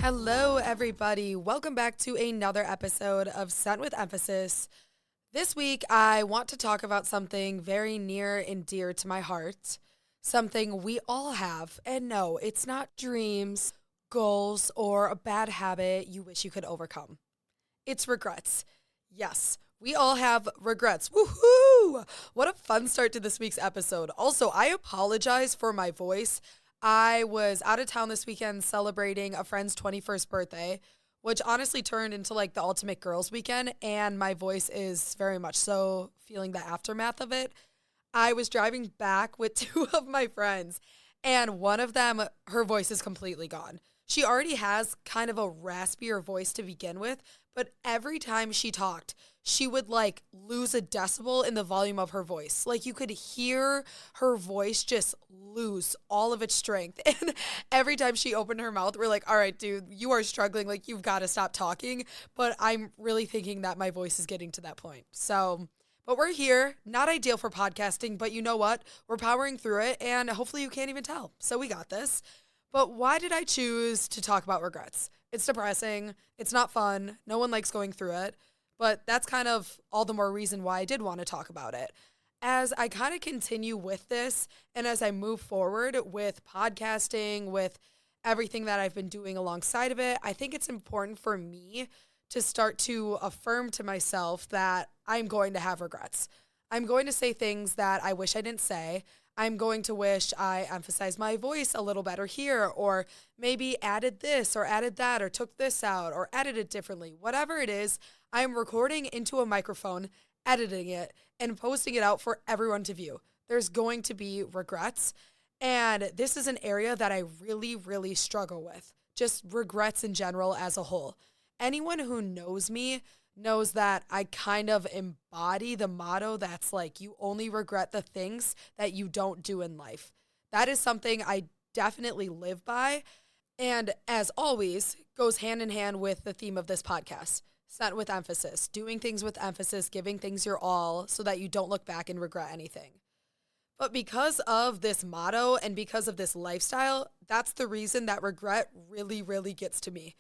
Hello, everybody. Welcome back to another episode of Sent with Emphasis. This week, I want to talk about something very near and dear to my heart, something we all have. And no, it's not dreams, goals, or a bad habit you wish you could overcome. It's regrets. Yes, we all have regrets. Woohoo! What a fun start to this week's episode. Also, I apologize for my voice. I was out of town this weekend celebrating a friend's 21st birthday, which honestly turned into like the ultimate girls' weekend, and my voice is very much so feeling the aftermath of it. I was driving back with two of my friends, and one of them, her voice is completely gone. She already has kind of a raspier voice to begin with, but every time she talked, she would like lose a decibel in the volume of her voice. Like you could hear her voice just lose all of its strength. And every time she opened her mouth, we're like, all right, dude, you are struggling. Like you've got to stop talking. But I'm really thinking that my voice is getting to that point. So, but we're here. Not ideal for podcasting, but you know what? We're powering through it. And hopefully you can't even tell. So we got this. But why did I choose to talk about regrets? It's depressing. It's not fun. No one likes going through it. But that's kind of all the more reason why I did want to talk about it. As I kind of continue with this and as I move forward with podcasting, with everything that I've been doing alongside of it, I think it's important for me to start to affirm to myself that I'm going to have regrets. I'm going to say things that I wish I didn't say. I'm going to wish I emphasized my voice a little better here, or maybe added this or added that, or took this out or edited it differently. Whatever it is, I'm recording into a microphone, editing it, and posting it out for everyone to view. There's going to be regrets. And this is an area that I really, really struggle with. Just regrets in general as a whole. Anyone who knows me knows that I kind of embody the motto that's like, you only regret the things that you don't do in life. That is something I definitely live by. And as always, goes hand in hand with the theme of this podcast. Sent with emphasis, doing things with emphasis, giving things your all so that you don't look back and regret anything. But because of this motto and because of this lifestyle, that's the reason that regret really, really gets to me.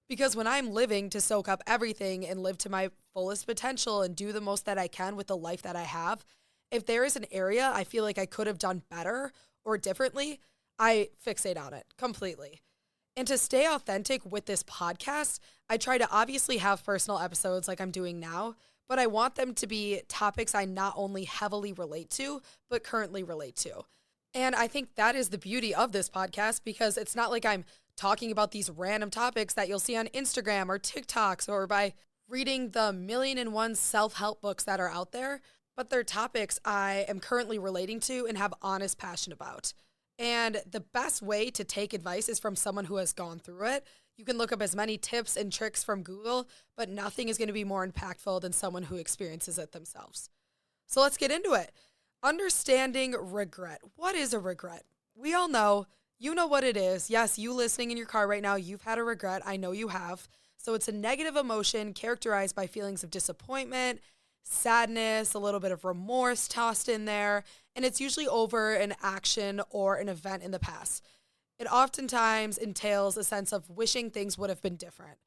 Because when I'm living to soak up everything and live to my fullest potential and do the most that I can with the life that I have, if there is an area I feel like I could have done better or differently, I fixate on it completely. And to stay authentic with this podcast, I try to obviously have personal episodes like I'm doing now, but I want them to be topics I not only heavily relate to, but currently relate to. And I think that is the beauty of this podcast because it's not like I'm talking about these random topics that you'll see on Instagram or TikToks or by reading the million and one self-help books that are out there, but they're topics I am currently relating to and have honest passion about. And the best way to take advice is from someone who has gone through it. You can look up as many tips and tricks from Google, but nothing is going to be more impactful than someone who experiences it themselves. So let's get into it. Understanding regret. What is a regret? We all know, you know what it is. Yes, you listening in your car right now, you've had a regret. I know you have. So it's a negative emotion characterized by feelings of disappointment, sadness, a little bit of remorse tossed in there, and it's usually over an action or an event in the past. It oftentimes entails a sense of wishing things would have been different,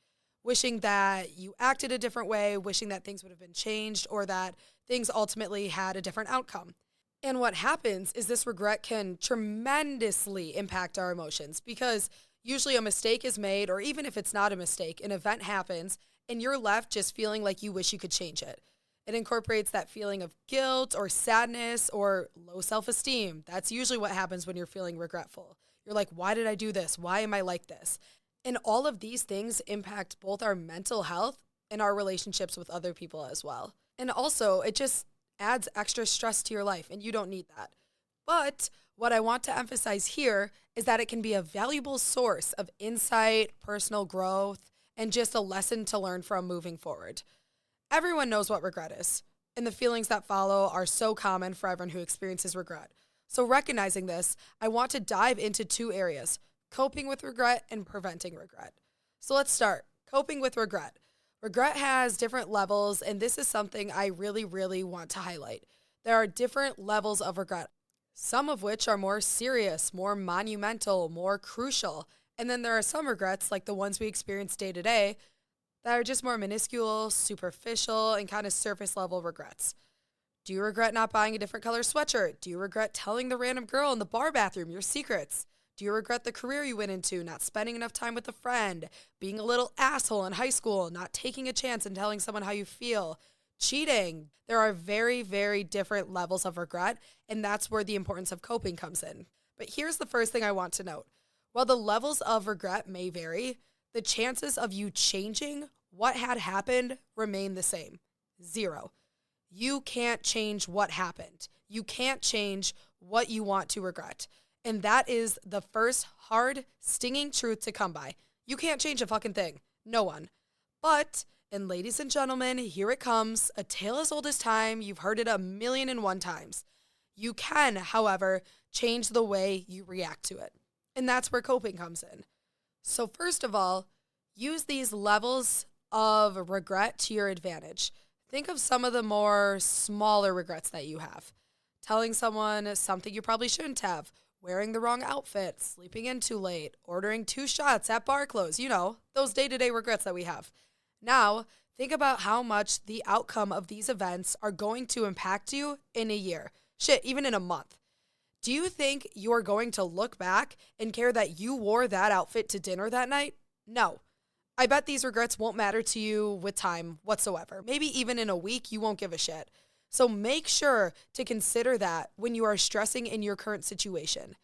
wishing that you acted a different way, wishing that things would have been changed, or that things ultimately had a different outcome. And what happens is this regret can tremendously impact our emotions because usually a mistake is made, or even if it's not a mistake, an event happens and you're left just feeling like you wish you could change it. It incorporates that feeling of guilt or sadness or low self-esteem. That's usually what happens when you're feeling regretful. You're like, why did I do this? Why am I like this? And all of these things impact both our mental health and our relationships with other people as well. And also, it just adds extra stress to your life, and you don't need that. But what I want to emphasize here is that it can be a valuable source of insight, personal growth, and just a lesson to learn from moving forward. Everyone knows what regret is, and the feelings that follow are so common for everyone who experiences regret. So recognizing this, I want to dive into two areas: coping with regret and preventing regret. So let's start. Coping with regret. Regret has different levels, and this is something I really, really want to highlight. There are different levels of regret, some of which are more serious, more monumental, more crucial, And then there are some regrets, like the ones we experience day to day, that are just more minuscule, superficial, and kind of surface level regrets. Do you regret not buying a different color sweatshirt? Do you regret telling the random girl in the bar bathroom your secrets? Do you regret the career you went into, not spending enough time with a friend, being a little asshole in high school, not taking a chance and telling someone how you feel, cheating? There are very, very different levels of regret, and that's where the importance of coping comes in. But here's the first thing I want to note. While the levels of regret may vary, the chances of you changing what had happened remain the same. Zero. You can't change what happened. You can't change what you want to regret. And that is the first hard, stinging truth to come by. You can't change a fucking thing. No one. But, and ladies and gentlemen, here it comes, a tale as old as time. You've heard it 1,000,001 times. You can, however, change the way you react to it. And that's where coping comes in. So first of all, use these levels of regret to your advantage. Think of some of the more smaller regrets that you have. Telling someone something you probably shouldn't have, wearing the wrong outfit, sleeping in too late, ordering 2 shots at bar close, those day-to-day regrets that we have. Now, think about how much the outcome of these events are going to impact you in a year. Shit, even in a month. Do you think you're going to look back and care that you wore that outfit to dinner that night? No. I bet these regrets won't matter to you with time whatsoever. Maybe even in a week, you won't give a shit. So make sure to consider that when you are stressing in your current situation.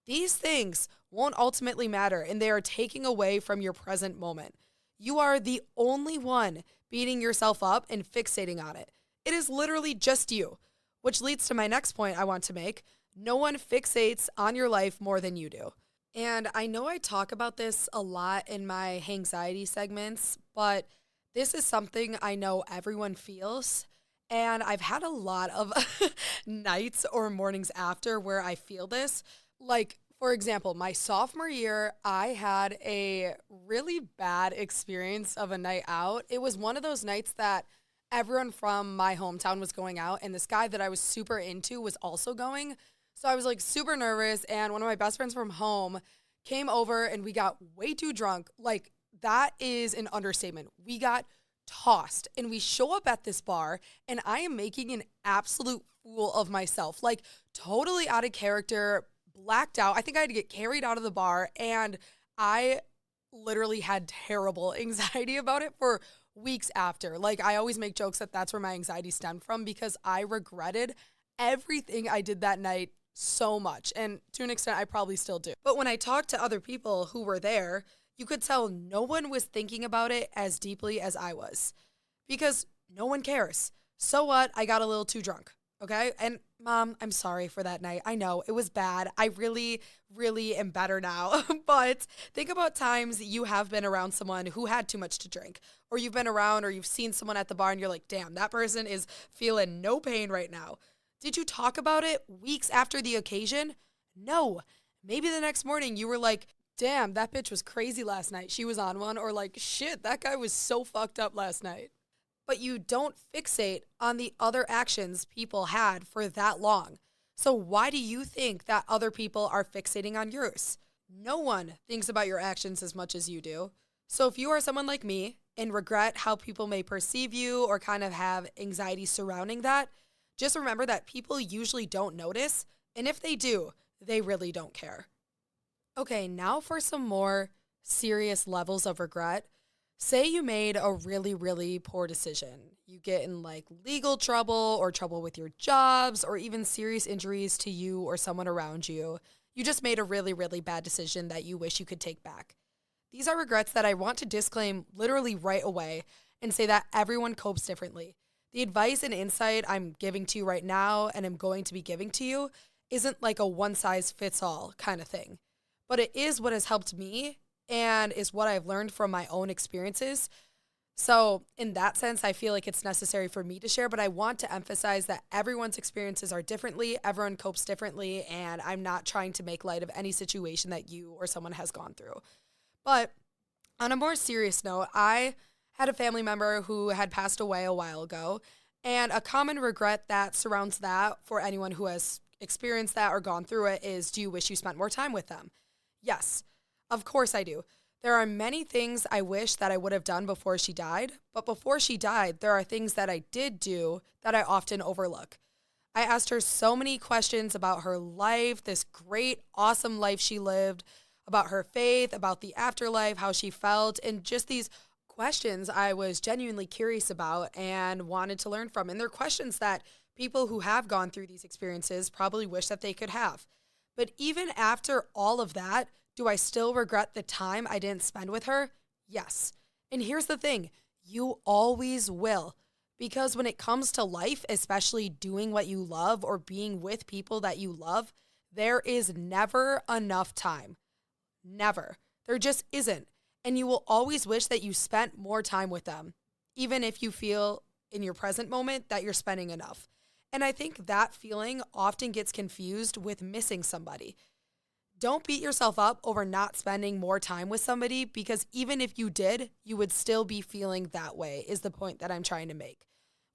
These things won't ultimately matter, and they are taking away from your present moment. You are the only one beating yourself up and fixating on it. It is literally just you, which leads to my next point I want to make. No one fixates on your life more than you do. And I know I talk about this a lot in my anxiety segments, but this is something I know everyone feels. And I've had a lot of nights or mornings after where I feel this. Like, for example, my sophomore year, I had a really bad experience of a night out. It was one of those nights that everyone from my hometown was going out, and this guy that I was super into was also going. So I was like super nervous, and one of my best friends from home came over and we got way too drunk. Like, that is an understatement. We got tossed, and we show up at this bar, and I am making an absolute fool of myself. Like, totally out of character, blacked out. I think I had to get carried out of the bar, and I literally had terrible anxiety about it for weeks after. Like, I always make jokes that that's where my anxiety stemmed from, because I regretted everything I did that night so much. And to an extent, I probably still do. But when I talked to other people who were there, you could tell no one was thinking about it as deeply as I was, because no one cares. So what? I got a little too drunk. Okay. And Mom, I'm sorry for that night. I know it was bad. I really, really am better now. But think about times you have been around someone who had too much to drink, or you've been around or you've seen someone at the bar and you're like, damn, that person is feeling no pain right now. Did you talk about it weeks after the occasion? No. Maybe the next morning you were like, damn, that bitch was crazy last night. She was on one. Or like, shit, that guy was so fucked up last night. But you don't fixate on the other actions people had for that long. So why do you think that other people are fixating on yours? No one thinks about your actions as much as you do. So if you are someone like me and regret how people may perceive you or kind of have anxiety surrounding that, just remember that people usually don't notice, and if they do, they really don't care. Okay, now for some more serious levels of regret. Say you made a really, really poor decision. You get in like legal trouble or trouble with your jobs or even serious injuries to you or someone around you. You just made a really, really bad decision that you wish you could take back. These are regrets that I want to disclaim literally right away and say that everyone copes differently. The advice and insight I'm giving to you right now and I'm going to be giving to you isn't like a one-size-fits-all kind of thing. But it is what has helped me and is what I've learned from my own experiences. So in that sense, I feel like it's necessary for me to share, but I want to emphasize that everyone's experiences are differently, everyone copes differently, and I'm not trying to make light of any situation that you or someone has gone through. But on a more serious note, I had a family member who had passed away a while ago, and a common regret that surrounds that for anyone who has experienced that or gone through it is, do you wish you spent more time with them? Yes. Of course I do. There are many things I wish that I would have done before she died, but before she died, there are things that I did do that I often overlook. I asked her so many questions about her life, this great, awesome life she lived, about her faith, about the afterlife, how she felt, and just these questions I was genuinely curious about and wanted to learn from. And they're questions that people who have gone through these experiences probably wish that they could have. But even after all of that, do I still regret the time I didn't spend with her? Yes. And here's the thing, you always will. Because when it comes to life, especially doing what you love or being with people that you love, there is never enough time. Never. There just isn't. And you will always wish that you spent more time with them, even if you feel in your present moment that you're spending enough. And I think that feeling often gets confused with missing somebody. Don't beat yourself up over not spending more time with somebody because even if you did, you would still be feeling that way, is the point that I'm trying to make.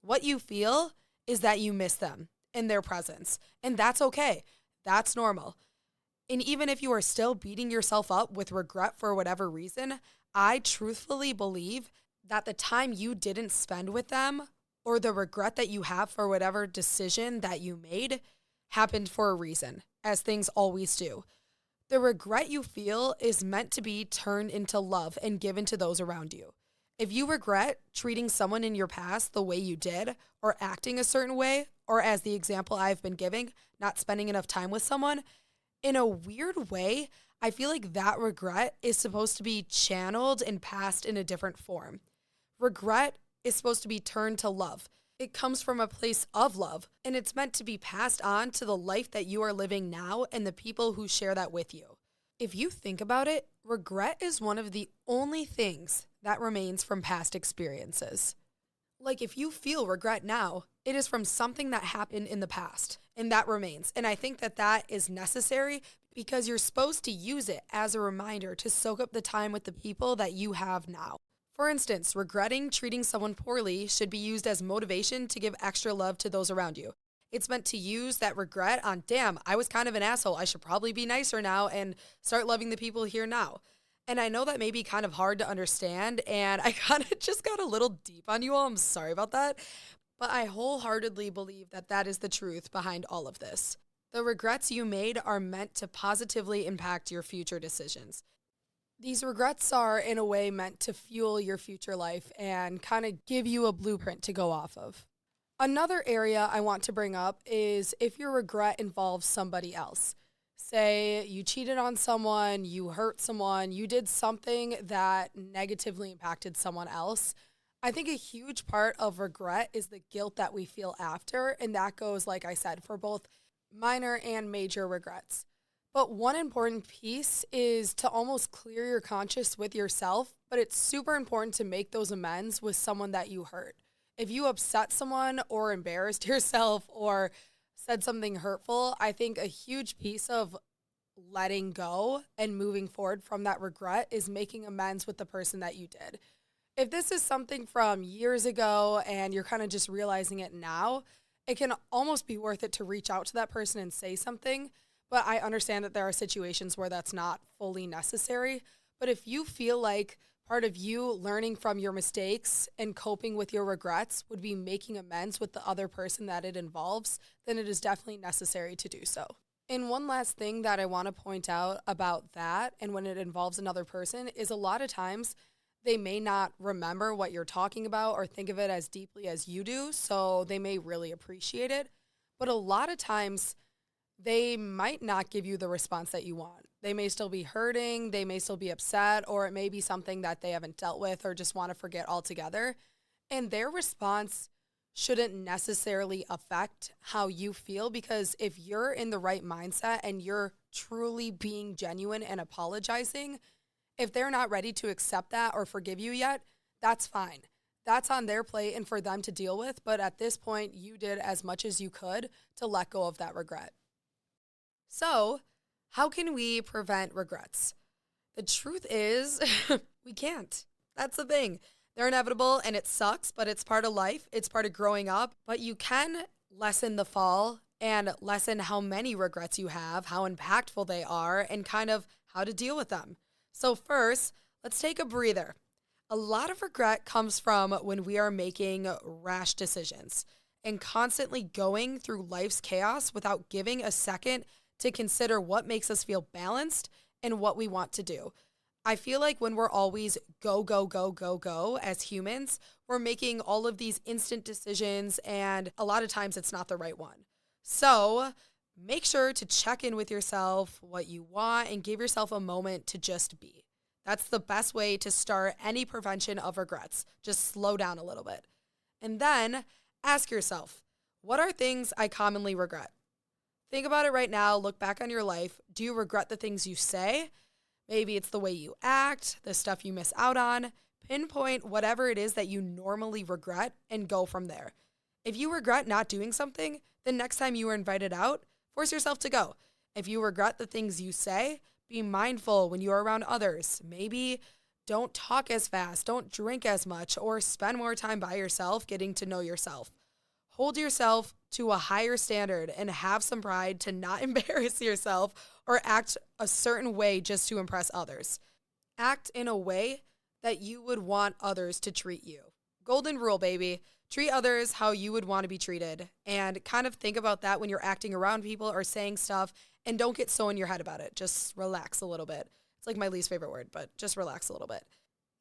What you feel is that you miss them in their presence, and that's okay. That's normal. And even if you are still beating yourself up with regret for whatever reason, I truthfully believe that the time you didn't spend with them or the regret that you have for whatever decision that you made happened for a reason, as things always do. The regret you feel is meant to be turned into love and given to those around you. If you regret treating someone in your past the way you did, or acting a certain way, or as the example I've been giving, not spending enough time with someone, in a weird way, I feel like that regret is supposed to be channeled and passed in a different form. Regret is supposed to be turned to love. It comes from a place of love, and it's meant to be passed on to the life that you are living now and the people who share that with you. If you think about it, regret is one of the only things that remains from past experiences. Like if you feel regret now, it is from something that happened in the past, and that remains. And I think that that is necessary because you're supposed to use it as a reminder to soak up the time with the people that you have now. For instance, regretting treating someone poorly should be used as motivation to give extra love to those around you. It's meant to use that regret on, damn, I was kind of an asshole. I should probably be nicer now and start loving the people here now. And I know that may be kind of hard to understand, and I kind of just got a little deep on you all. I'm sorry about that. But I wholeheartedly believe that that is the truth behind all of this. The regrets you made are meant to positively impact your future decisions. These regrets are, in a way, meant to fuel your future life and kind of give you a blueprint to go off of. Another area I want to bring up is if your regret involves somebody else. Say you cheated on someone, you hurt someone, you did something that negatively impacted someone else. I think a huge part of regret is the guilt that we feel after, and that goes, like I said, for both minor and major regrets. But one important piece is to almost clear your conscience with yourself, but it's super important to make those amends with someone that you hurt. If you upset someone or embarrassed yourself or said something hurtful, I think a huge piece of letting go and moving forward from that regret is making amends with the person that you did. If this is something from years ago and you're kind of just realizing it now, it can almost be worth it to reach out to that person and say something. But I understand that there are situations where that's not fully necessary. But if you feel like part of you learning from your mistakes and coping with your regrets would be making amends with the other person that it involves, then it is definitely necessary to do so. And one last thing that I want to point out about that and when it involves another person is a lot of times they may not remember what you're talking about or think of it as deeply as you do, so they may really appreciate it. But a lot of times they might not give you the response that you want. They may still be hurting, they may still be upset, or it may be something that they haven't dealt with or just want to forget altogether. And their response shouldn't necessarily affect how you feel, because if you're in the right mindset and you're truly being genuine and apologizing, if they're not ready to accept that or forgive you yet, that's fine. That's on their plate and for them to deal with. But at this point, you did as much as you could to let go of that regret. So, how can we prevent regrets? The truth is, we can't. That's the thing. They're inevitable and it sucks, but it's part of life. It's part of growing up. But you can lessen the fall and lessen how many regrets you have, how impactful they are, and kind of how to deal with them. So, first, let's take a breather. A lot of regret comes from when we are making rash decisions and constantly going through life's chaos without giving a second to consider what makes us feel balanced and what we want to do. I feel like when we're always go, go, go, go, go as humans, we're making all of these instant decisions, and a lot of times it's not the right one. So make sure to check in with yourself, what you want, and give yourself a moment to just be. That's the best way to start any prevention of regrets. Just slow down a little bit. And then ask yourself, what are things I commonly regret? Think about it right now. Look back on your life. Do you regret the things you say? Maybe it's the way you act, the stuff you miss out on. Pinpoint whatever it is that you normally regret and go from there. If you regret not doing something, the next time you are invited out, force yourself to go. If you regret the things you say, be mindful when you are around others. Maybe don't talk as fast, don't drink as much, or spend more time by yourself getting to know yourself. Hold yourself to a higher standard and have some pride to not embarrass yourself or act a certain way just to impress others. Act in a way that you would want others to treat you. Golden rule, baby. Treat others how you would want to be treated. And kind of think about that when you're acting around people or saying stuff, and don't get so in your head about it. Just relax a little bit. It's like my least favorite word, but just relax a little bit.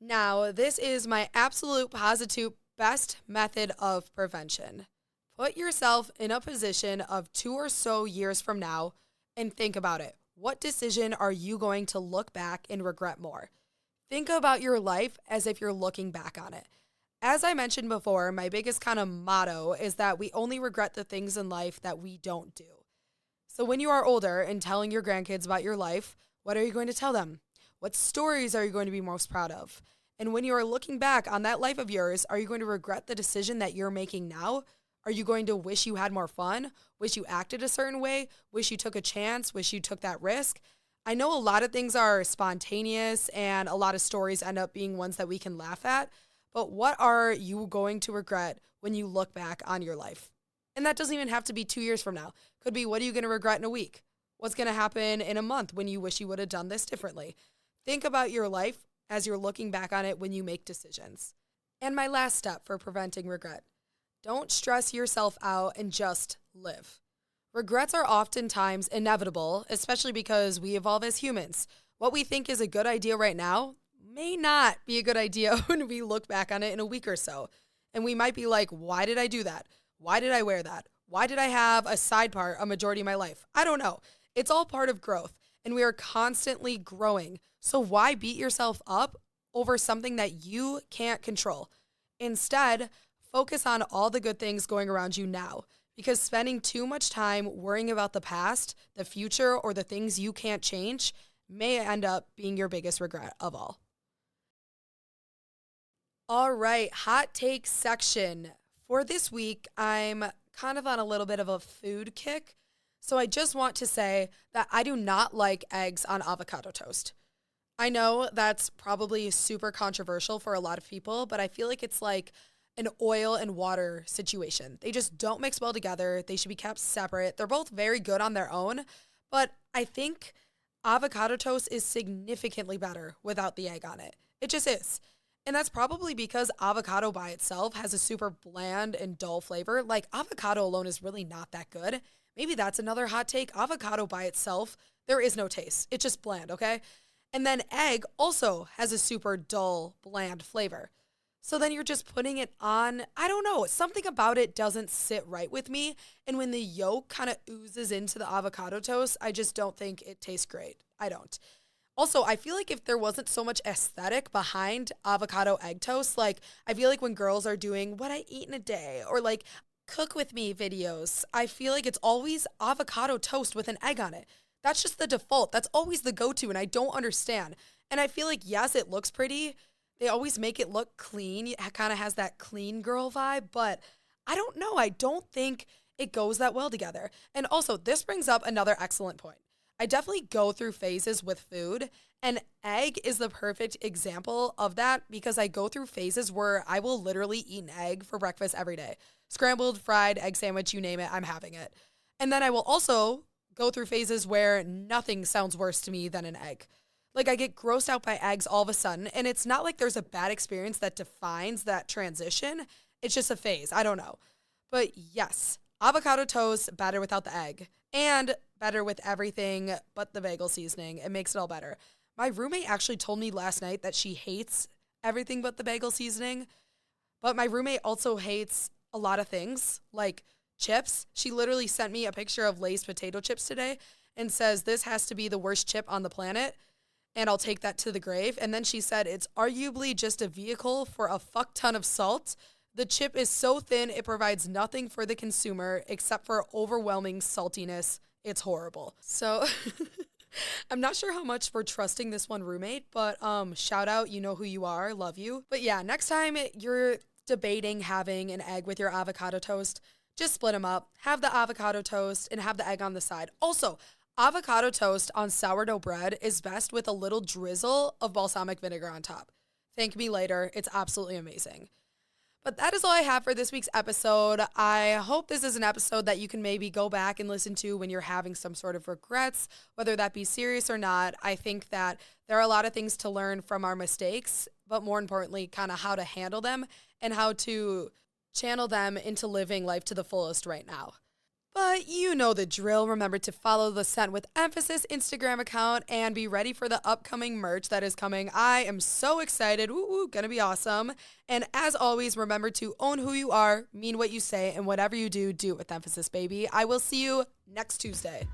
Now, this is my absolute positive best method of prevention. Put yourself in a position of 2 or so years from now and think about it. What decision are you going to look back and regret more? Think about your life as if you're looking back on it. As I mentioned before, my biggest kind of motto is that we only regret the things in life that we don't do. So when you are older and telling your grandkids about your life, what are you going to tell them? What stories are you going to be most proud of? And when you are looking back on that life of yours, are you going to regret the decision that you're making now? Are you going to wish you had more fun? Wish you acted a certain way? Wish you took a chance? Wish you took that risk? I know a lot of things are spontaneous and a lot of stories end up being ones that we can laugh at, but what are you going to regret when you look back on your life? And that doesn't even have to be 2 years from now. Could be, what are you going to regret in a week? What's going to happen in a month when you wish you would have done this differently? Think about your life as you're looking back on it when you make decisions. And my last step for preventing regret. Don't stress yourself out and just live. Regrets are oftentimes inevitable, especially because we evolve as humans. What we think is a good idea right now may not be a good idea when we look back on it in a week or so. And we might be like, why did I do that? Why did I wear that? Why did I have a side part a majority of my life? I don't know. It's all part of growth, and we are constantly growing. So why beat yourself up over something that you can't control? Instead, focus on all the good things going around you now, because spending too much time worrying about the past, the future, or the things you can't change may end up being your biggest regret of all. All right, hot take section. For this week, I'm kind of on a little bit of a food kick. So I just want to say that I do not like eggs on avocado toast. I know that's probably super controversial for a lot of people, but I feel like it's like an oil and water situation. They just don't mix well together. They should be kept separate. They're both very good on their own, but I think avocado toast is significantly better without the egg on it. It just is. And that's probably because avocado by itself has a super bland and dull flavor. Like, avocado alone is really not that good. Maybe that's another hot take. Avocado by itself, there is no taste. It's just bland, okay? And then egg also has a super dull, bland flavor. So then you're just putting it on, I don't know, something about it doesn't sit right with me. And when the yolk kind of oozes into the avocado toast, I just don't think it tastes great. I don't. Also, I feel like if there wasn't so much aesthetic behind avocado egg toast, like, I feel like when girls are doing what I eat in a day or like cook with me videos, I feel like it's always avocado toast with an egg on it. That's just the default. That's always the go-to, and I don't understand. And I feel like, yes, it looks pretty. They always make it look clean. It kind of has that clean girl vibe, but I don't know. I don't think it goes that well together. And also, this brings up another excellent point. I definitely go through phases with food, and egg is the perfect example of that because I go through phases where I will literally eat an egg for breakfast every day. Scrambled, fried, egg sandwich, you name it, I'm having it. And then I will also go through phases where nothing sounds worse to me than an egg. Like, I get grossed out by eggs all of a sudden, and it's not like there's a bad experience that defines that transition. It's just a phase. I don't know. But yes, avocado toast, better without the egg, and better with everything but the bagel seasoning. It makes it all better. My roommate actually told me last night that she hates everything but the bagel seasoning, but my roommate also hates a lot of things, like chips. She literally sent me a picture of Lay's potato chips today and says, this has to be the worst chip on the planet, and I'll take that to the grave. And then she said, it's arguably just a vehicle for a fuck ton of salt. The chip is so thin, it provides nothing for the consumer except for overwhelming saltiness. It's horrible. So I'm not sure how much for trusting this one roommate, but shout out, you know who you are, love you. But yeah, next time you're debating having an egg with your avocado toast, just split them up. Have the avocado toast and have the egg on the side. Also, avocado toast on sourdough bread is best with a little drizzle of balsamic vinegar on top. Thank me later. It's absolutely amazing. But that is all I have for this week's episode. I hope this is an episode that you can maybe go back and listen to when you're having some sort of regrets, whether that be serious or not. I think that there are a lot of things to learn from our mistakes, but more importantly, kind of how to handle them and how to channel them into living life to the fullest right now. But you know the drill. Remember to follow the Scent with Emphasis Instagram account and be ready for the upcoming merch that is coming. I am so excited. Woo, gonna be awesome. And as always, remember to own who you are, mean what you say, and whatever you do, do it with emphasis, baby. I will see you next Tuesday.